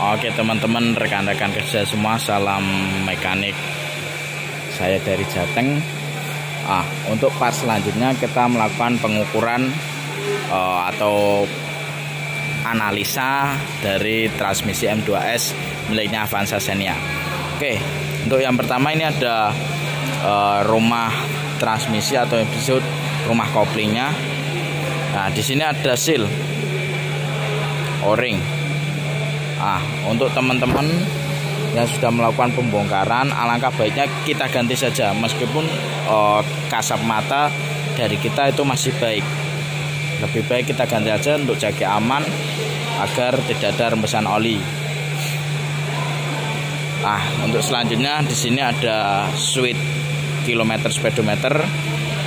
Oke teman-teman, rekan-rekan kerja semua, salam mekanik. Saya dari Jateng. Untuk part selanjutnya kita melakukan pengukuran atau analisa dari transmisi M2S miliknya Avanza Xenia. Oke, untuk yang pertama ini ada rumah transmisi atau episode rumah koplingnya. Nah, di sini ada seal O-ring. Untuk teman-teman yang sudah melakukan pembongkaran, alangkah baiknya kita ganti saja, meskipun kasat mata dari kita itu masih baik. Lebih baik kita ganti aja untuk jaga aman agar tidak ada rembesan oli. Untuk selanjutnya di sini ada switch kilometer speedometer.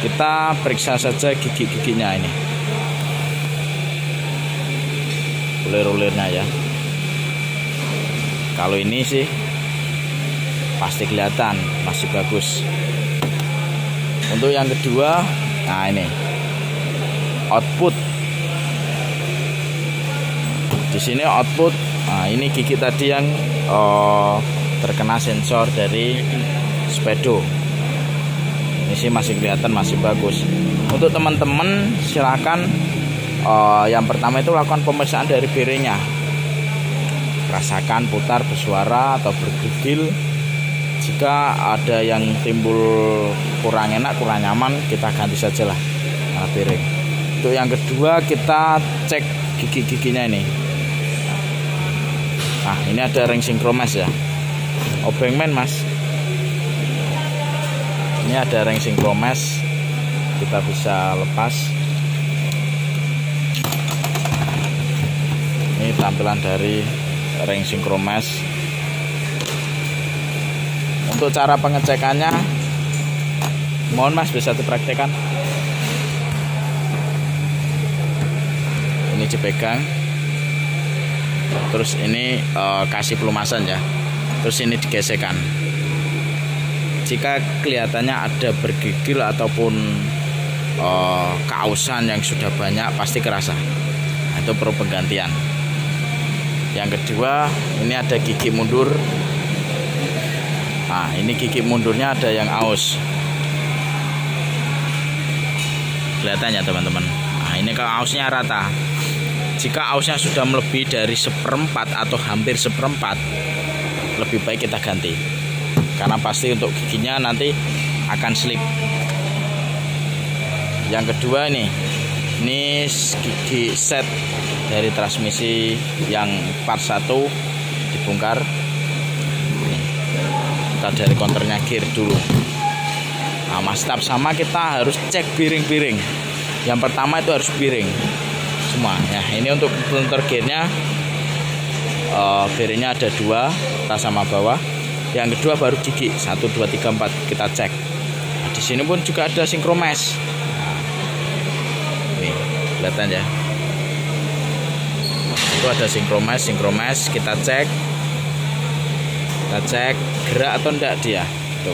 Kita periksa saja gigi-giginya ini, ulir-ulirnya ya. Kalau ini sih pasti kelihatan masih bagus. Untuk yang kedua, ini output. Di sini output. Ini gigi tadi yang terkena sensor dari speedo. Ini sih masih kelihatan masih bagus. Untuk teman-teman silakan yang pertama itu lakukan pemeriksaan dari bearingnya. Rasakan putar, bersuara atau bergigil. Jika ada yang timbul kurang enak, kurang nyaman, kita ganti sajalah bearing. Untuk yang kedua kita cek gigi-giginya ini. Ini ada ring sinkromes ya. Obeng men mas. Ini ada ring sinkromes, kita bisa lepas. Ini tampilan dari ring sinkromes. Untuk cara pengecekannya, mohon mas bisa dipraktekkan. Ini dipegang, terus ini kasih pelumasan ya, terus ini digesekkan. Jika kelihatannya ada bergigil ataupun keausan yang sudah banyak, pasti kerasa. Itu perlu penggantian. Yang kedua, ini ada gigi mundur. Ini gigi mundurnya ada yang aus. Kelihatan ya teman-teman. Ini kalau ausnya rata. Jika ausnya sudah melebihi dari 1/4 atau hampir 1/4, lebih baik kita ganti. Karena pasti untuk giginya nanti akan slip. Yang kedua ini gigi set dari transmisi yang part 1 dibongkar. Kita dari konternya gear dulu. Tahap sama kita harus cek bearing. Yang pertama itu harus bearing semua ya. Ini untuk konter gearnya, bearingnya ada 2, atas sama bawah. Yang kedua baru gigi 1, 2, 3, 4 kita cek. Di sini pun juga ada sinkromes. Nih, kelihatan ya. Itu ada sinkromes kita cek. Kita cek gerak atau enggak dia. Tuh.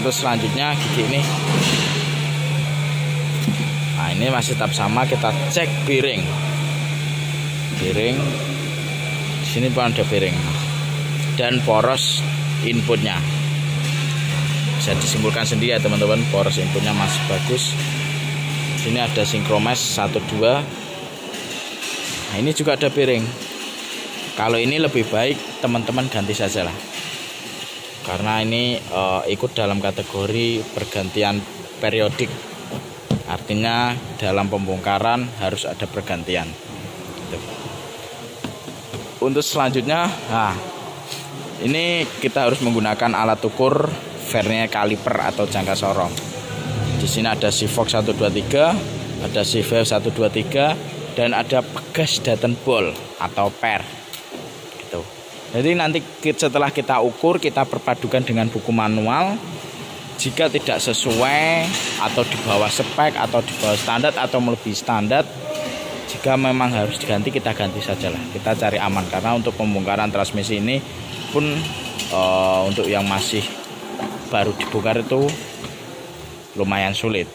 Untuk selanjutnya gigi ini. Ini masih tahap sama, kita cek bearing. Di sini pun ada bearing. Dan poros inputnya bisa disimpulkan sendiri ya teman-teman, poros inputnya masih bagus. Sini ada sinkromes 1, 2. Ini juga ada bearing. Kalau ini lebih baik teman-teman ganti saja lah, karena ini ikut dalam kategori pergantian periodik. Artinya dalam pembongkaran harus ada pergantian. Untuk selanjutnya, ini kita harus menggunakan alat ukur vernier caliper atau jangka sorong. Di sini ada Sivox 123, ada Sivev 123, dan ada pegas daten ball atau per. Gitu. Jadi nanti setelah kita ukur, kita perpadukan dengan buku manual. Jika tidak sesuai atau di bawah spek atau di bawah standar atau melebihi standar, jika memang harus diganti, kita ganti sajalah. Kita cari aman, karena untuk pembongkaran transmisi ini pun untuk yang masih baru dibongkar itu lumayan sulit.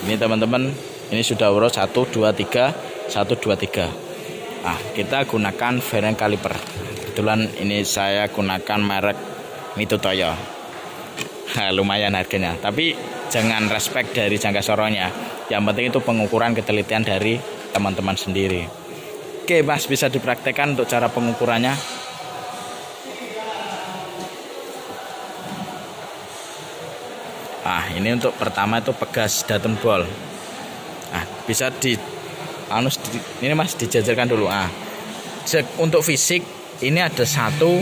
Ini teman-teman, ini sudah urut 1, 2, 3, 1, 2, 3. Nah, kita gunakan fairing caliper. Kebetulan ini saya gunakan merek Mitutoyo. Nah, lumayan harganya, tapi jangan respect dari jangka sorongnya. Yang penting itu pengukuran ketelitian dari teman-teman sendiri. Oke Mas, bisa dipraktekkan untuk cara pengukurannya. Nah, ini untuk pertama itu pegas datum ball. Nah, bisa ini Mas dijajarkan dulu. Nah, untuk fisik ini ada satu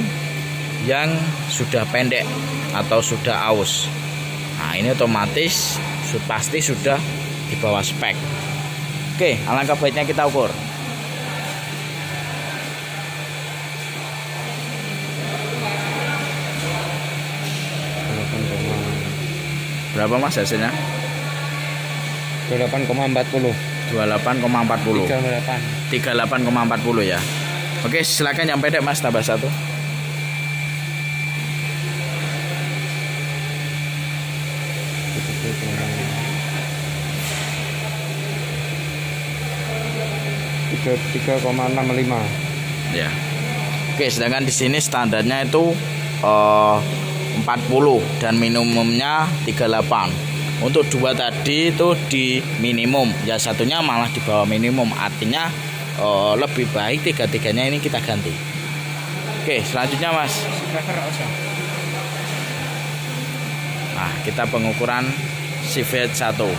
yang sudah pendek atau sudah aus. Nah, ini otomatis pasti sudah di bawah spek. Oke, alangkah baiknya kita ukur. Berapa Mas hasilnya? 28,40. 28,40. 38,40 ya. Oke, silakan yang pendek Mas, tambah satu. Tiga 3,65 ya. Oke, sedangkan di sini standarnya itu 40 dan minimumnya 38. Untuk dua tadi itu di minimum, ya satunya malah di bawah minimum. Artinya lebih baik tiga-tiganya ini kita ganti. Oke, selanjutnya Mas. Nah, kita pengukuran sivet 1.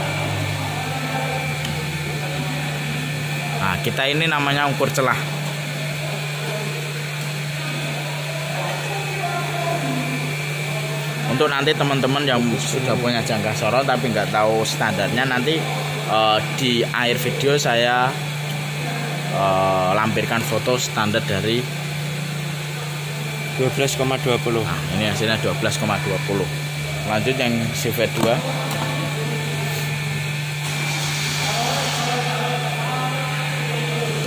Nah, kita ini namanya ukur celah. Untuk nanti teman-teman yang sudah punya jangka sorong tapi nggak tahu standarnya, nanti di akhir video saya lampirkan foto standar dari 12,20. Nah, ini hasilnya 12,20. Lanjut yang sivet 2.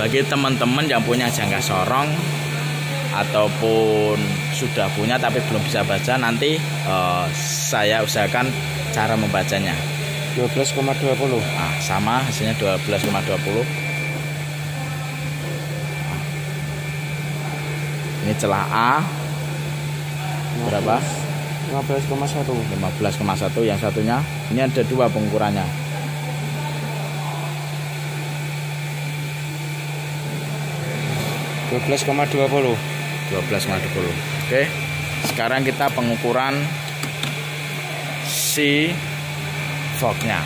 Bagi teman-teman yang punya jangka sorong ataupun sudah punya tapi belum bisa baca, nanti saya usahakan cara membacanya. 12,20. Nah, sama hasilnya 12,20. Ini celah A berapa? 15,1. 15,1. Yang satunya ini ada dua pengukurannya. 12,20. Oke, sekarang kita pengukuran si fognya.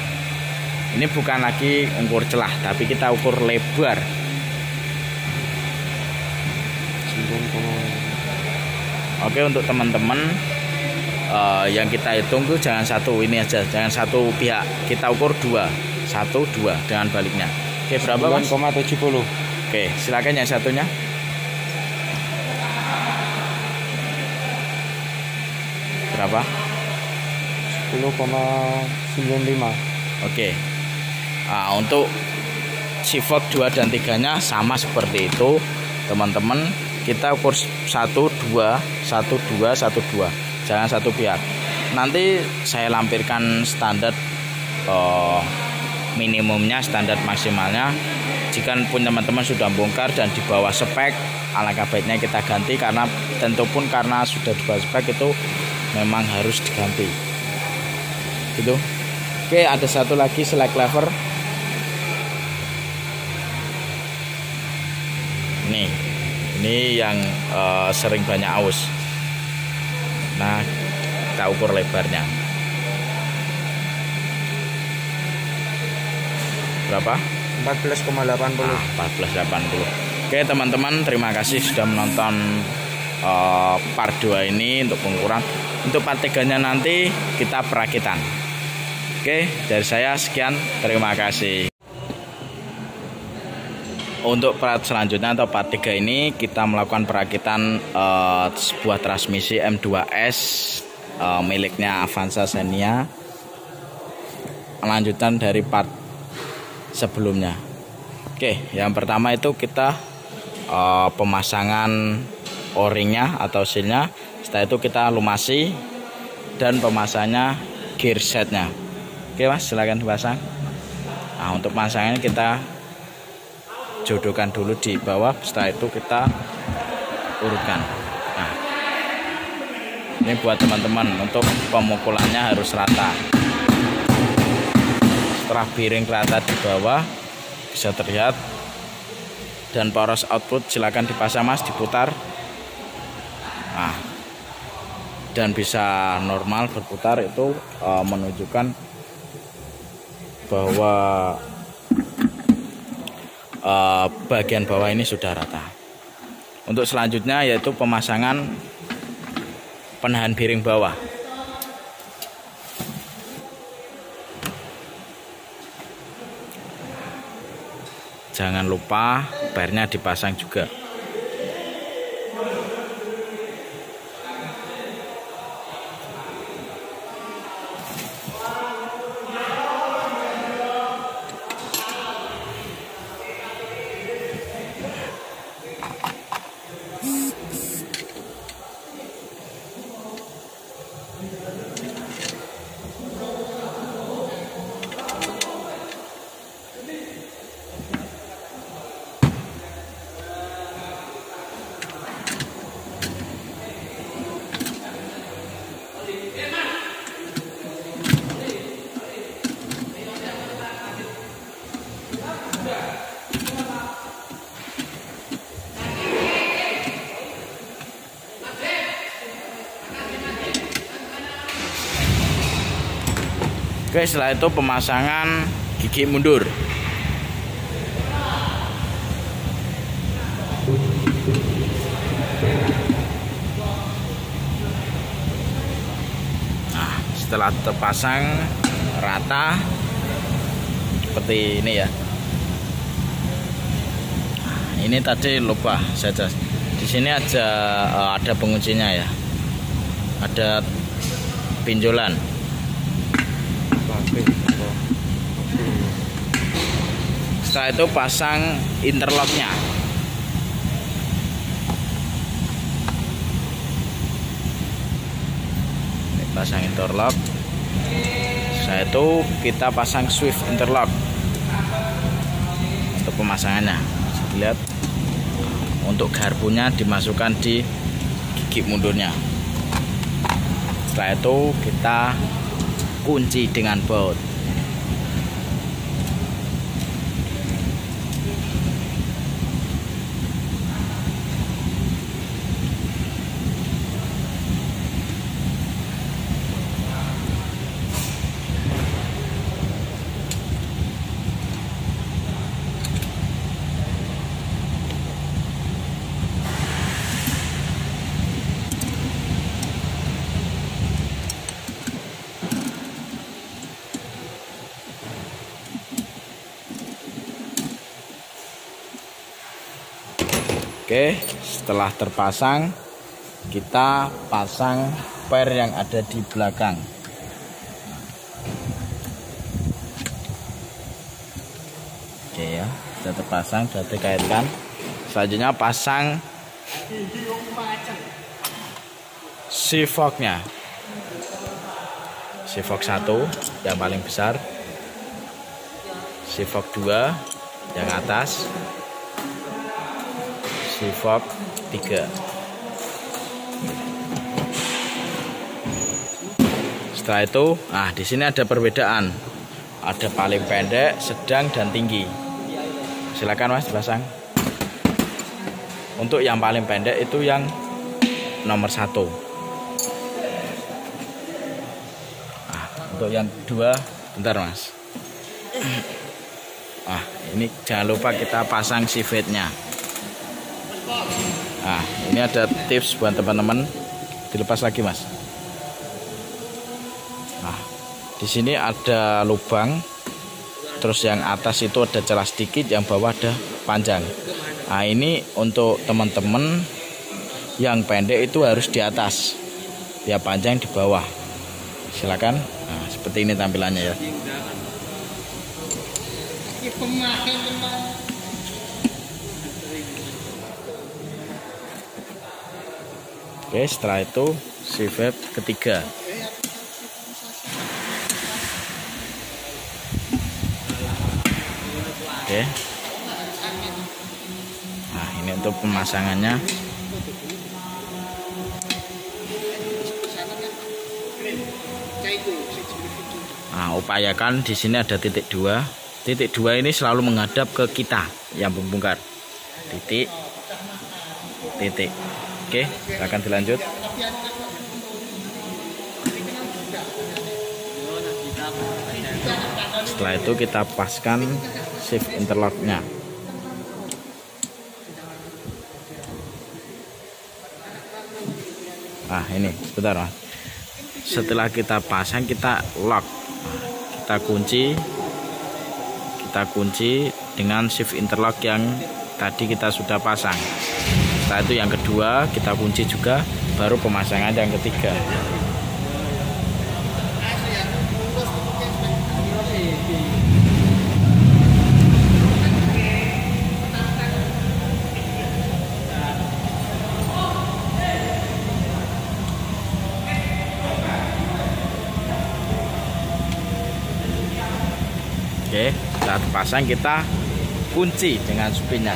Ini bukan lagi ukur celah, tapi kita ukur lebar. 9. Oke, untuk teman-teman yang kita hitung tuh jangan satu ini aja, jangan satu pihak. Kita ukur 2, 1, 2 dengan baliknya. Oke, berapa Mas? 9,70. Oke, silakan yang satunya. Berapa? 10,95. Oke. Nah, untuk sifok 2 dan 3-nya sama seperti itu, teman-teman. Kita ukur 1, 2, 1, 2, 1, 2. Jangan satu pihak. Nanti saya lampirkan standar minimumnya, standar maksimalnya. Jika pun teman-teman sudah bongkar dan di bawah spek, alangkah baiknya kita ganti, karena tentu pun karena sudah di bawah spek itu memang harus diganti. Gitu. Oke, ada satu lagi select lever. Ini yang sering banyak aus. Nah, kita ukur lebarnya. Berapa? 14,80. Nah, 14,80. Oke teman-teman, terima kasih sudah menonton part 2 ini untuk pengukuran. Untuk part 3-nya nanti kita perakitan. Oke, dari saya sekian, terima kasih. Untuk part selanjutnya atau part 3 ini kita melakukan perakitan sebuah transmisi M2S miliknya Avanza Xenia. Lanjutan dari part sebelumnya. Oke, yang pertama itu kita pemasangan o-ringnya atau sealnya. Setelah itu kita lumasi dan pemasangannya gear setnya. Oke Mas, silakan dipasang. Nah, untuk pemasangannya kita jodohkan dulu di bawah, setelah itu kita urutkan. Nah, ini buat teman-teman, untuk pemukulannya harus rata. Setelah piring rata di bawah bisa terlihat, dan poros output silakan dipasang Mas, diputar. Nah, dan bisa normal berputar, itu menunjukkan bahwa bagian bawah ini sudah rata. Untuk selanjutnya yaitu pemasangan penahan piring bawah. Jangan lupa barnya dipasang juga. Oke, setelah itu pemasangan gigi mundur. Nah, setelah terpasang rata seperti ini ya. Nah, ini tadi lupa saja. Di sini ada penguncinya ya. Ada pinjolan. Setelah itu pasang interlocknya. Ini pasang interlock. Setelah itu kita pasang swift interlock untuk pemasangannya. Bisa dilihat, untuk garpunya dimasukkan di gigi mundurnya. Setelah itu kita kunci dengan baut. Oke, setelah terpasang kita pasang per yang ada di belakang. Oke ya, sudah terpasang, sudah dikaitkan. Selanjutnya pasang sifoknya. Sifok 1 yang paling besar, sifok 2 yang atas, sifok 3. Setelah itu, nah di sini ada perbedaan. Ada paling pendek, sedang, dan tinggi. Silakan Mas dipasang. Untuk yang paling pendek itu yang nomor 1. Nah, untuk yang kedua, bentar Mas. Nah, ini jangan lupa kita pasang sivetnya. Nah, ini ada tips buat teman-teman. Dilepas lagi Mas. Nah, di sini ada lubang. Terus yang atas itu ada celah sedikit, yang bawah ada panjang. Nah, ini untuk teman-teman yang pendek itu harus di atas, ya panjang di bawah. Silakan. Nah, seperti ini tampilannya ya. Oke, setelah itu sivet ketiga. Oke. untuk pemasangannya. Nah, upayakan di sini ada titik 2. Titik 2 ini selalu menghadap ke kita yang membongkar. Titik. Oke, akan dilanjut. Setelah itu kita paskan shift interlocknya. Ini sebentar Mas. Setelah kita pasang, kita lock, kita kunci dengan shift interlock yang tadi kita sudah pasang. Setelah itu yang kedua kita kunci juga, baru pemasangan yang ketiga. Oke, saat pasang kita kunci dengan spinnya.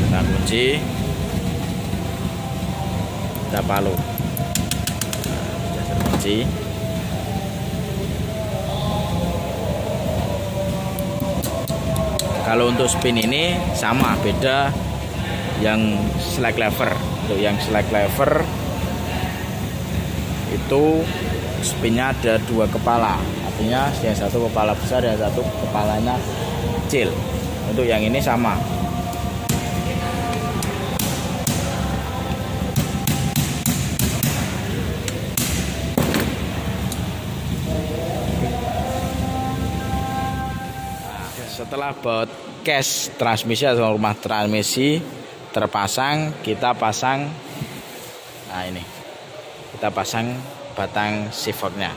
Kita kunci, kita palu, sudah terkunci. Kalau untuk spin ini sama, beda yang slack lever. Untuk yang slack lever itu spinnya ada 2 kepala, artinya yang satu kepala besar dan satu kepalanya kecil. Untuk yang ini sama. Setelah baut case transmisi atau rumah transmisi terpasang, kita pasang, ini kita pasang batang shiftnya.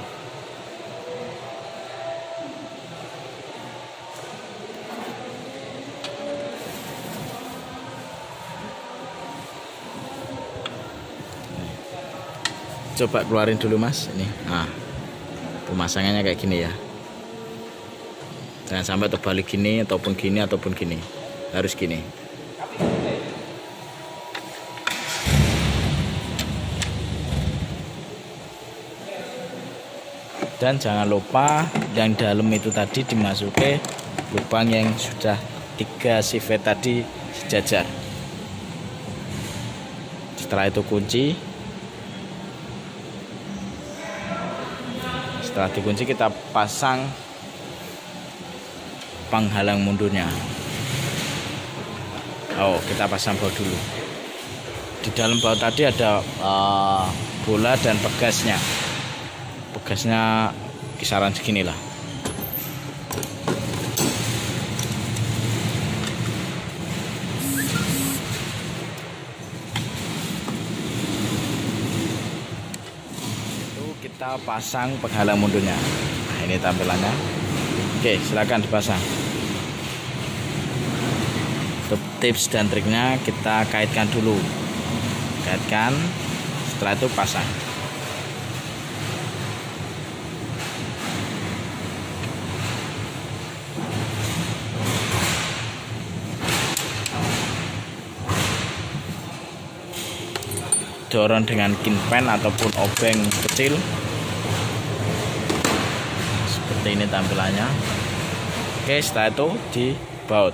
Coba keluarin dulu Mas, ini. Pemasangannya kayak gini ya. Jangan sampai terbalik gini ataupun gini ataupun gini. Harus gini. Dan jangan lupa yang dalam itu tadi dimasuki lubang yang sudah 3 sivet tadi sejajar. Setelah itu kunci. Setelah dikunci kita pasang penghalang mundurnya. Kita pasang baut dulu. Di dalam baut tadi ada bola dan pegasnya. Pegasnya kisaran seginilah. Itu kita pasang penghalang mundurnya. Ini tampilannya. Oke, silakan dipasang. Untuk tips dan triknya kita kaitkan dulu. Kaitkan, setelah itu pasang. Dorong dengan kinpen ataupun obeng kecil. Seperti ini tampilannya. Oke, setelah itu dibaut.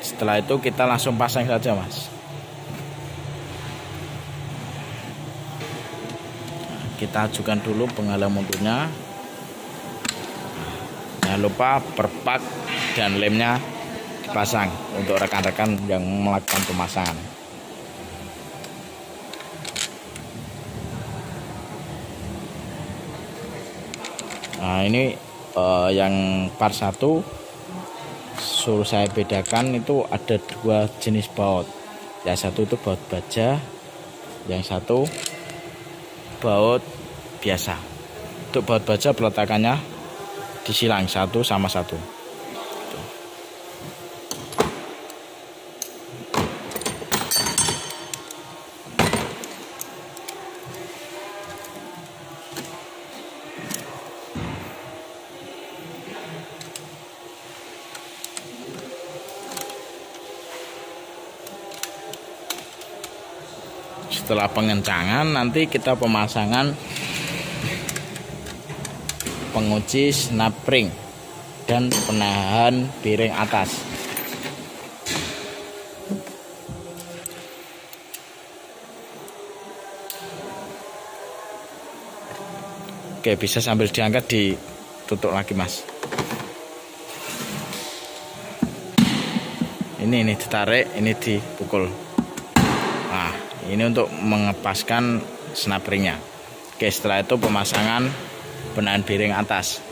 Setelah itu kita langsung pasang saja Mas. Kita ajukan dulu penghalang mundurnya. Jangan lupa perpak dan lemnya dipasang untuk rekan-rekan yang melakukan pemasangan. Nah, ini yang part 1 suruh saya bedakan itu ada dua jenis baut. Yang satu itu baut baja, yang satu baut biasa. Untuk baut baja peletakannya disilang satu sama satu. Setelah pengencangan nanti kita pemasangan pengunci snap ring dan penahan piring atas. Oke, bisa sambil diangkat ditutup lagi, Mas. Ini ditarik, ini dipukul. Nah, ini untuk mengepaskan snap ringnya. Oke, setelah itu pemasangan penahan piring atas.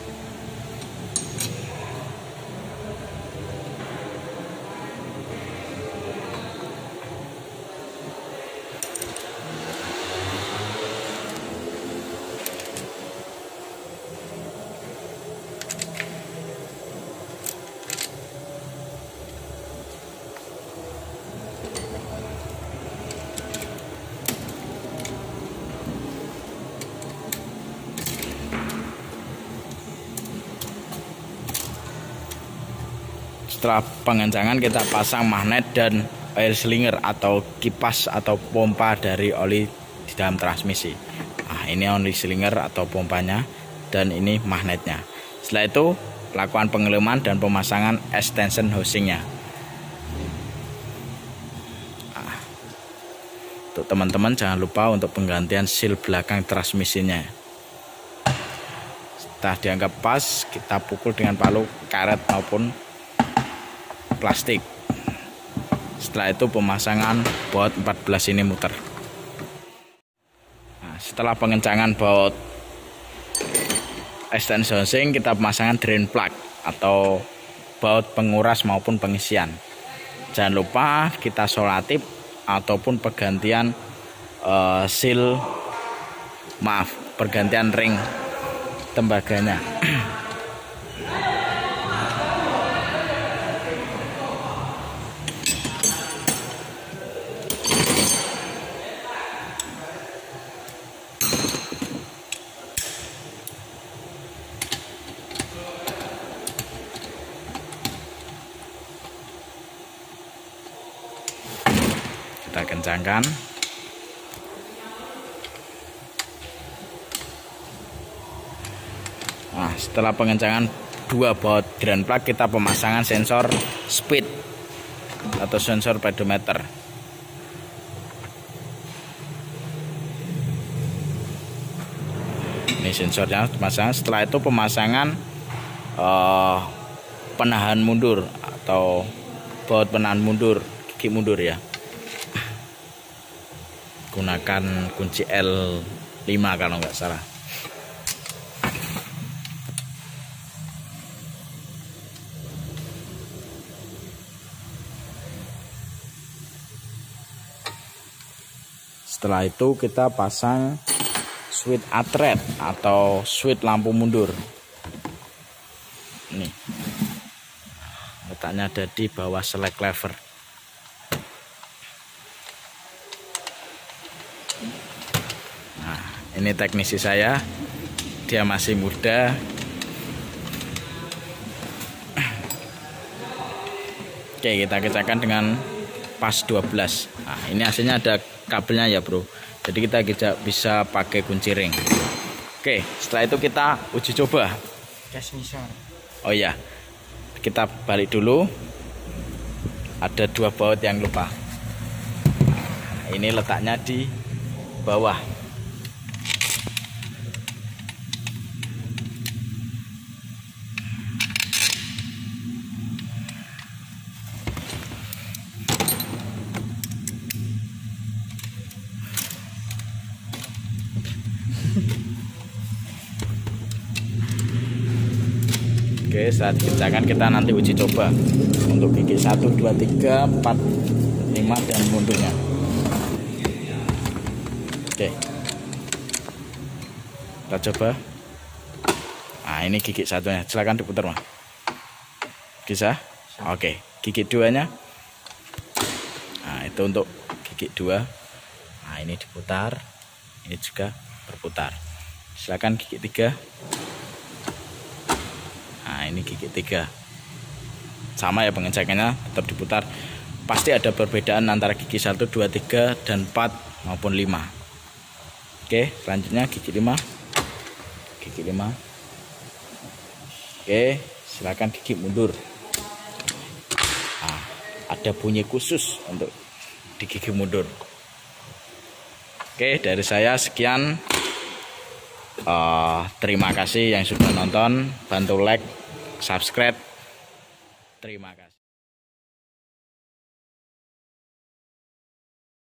Setelah pengencangan kita pasang magnet dan air slinger atau kipas atau pompa dari oli di dalam transmisi. Nah, ini oli slinger atau pompanya dan ini magnetnya. Setelah itu lakukan pengeleman dan pemasangan extension housingnya. Nah, untuk teman-teman jangan lupa untuk penggantian seal belakang transmisinya. Setelah dianggap pas, kita pukul dengan palu karet maupun plastik. Setelah itu pemasangan baut 14 ini muter. Nah, setelah pengencangan baut extension housing, kita pemasangan drain plug atau baut penguras maupun pengisian. Jangan lupa kita solatif ataupun pergantian pergantian ring tembaganya. Kita kencangkan. Nah, setelah pengencangan dua baut grand plug, kita pemasangan sensor speed atau sensor pedometer. Ini sensornya pemasangan. Setelah itu pemasangan penahan mundur atau baut penahan mundur, gigi mundur ya. Gunakan kunci L5 kalau nggak salah. Setelah itu kita pasang switch atret atau switch lampu mundur. Nih, letaknya ada di bawah select lever. Nah, ini teknisi saya, dia masih muda. Oke, kita kencangkan dengan pas 12. Nah, ini hasilnya ada kabelnya ya bro, jadi kita bisa pakai kunci ring. Oke, setelah itu kita uji coba. Oh ya, kita balik dulu. Ada dua baut yang lupa. Ini letaknya di bawah. Oke, Oke, setelah dikerjakan kita nanti uji coba untuk gigi 1, 2, 3, 4, 5 dan mundurnya. Oke, kita coba. Nah, ini gigi satunya, silakan diputar Mas. Bisa? Oke, gigi 2-nya. Nah, itu untuk gigi 2. Nah, ini diputar, ini juga berputar. Silakan gigi 3. Nah, ini gigi 3. Sama ya pengecekannya, tetap diputar. Pasti ada perbedaan antara gigi 1, 2, 3 dan 4 maupun 5. Oke, selanjutnya gigi 5. Gigi 5. Oke, silakan gigi mundur. Nah, ada bunyi khusus untuk di gigi mundur. Oke, dari saya sekian. Terima kasih yang sudah nonton. Bantu like, subscribe. Terima kasih.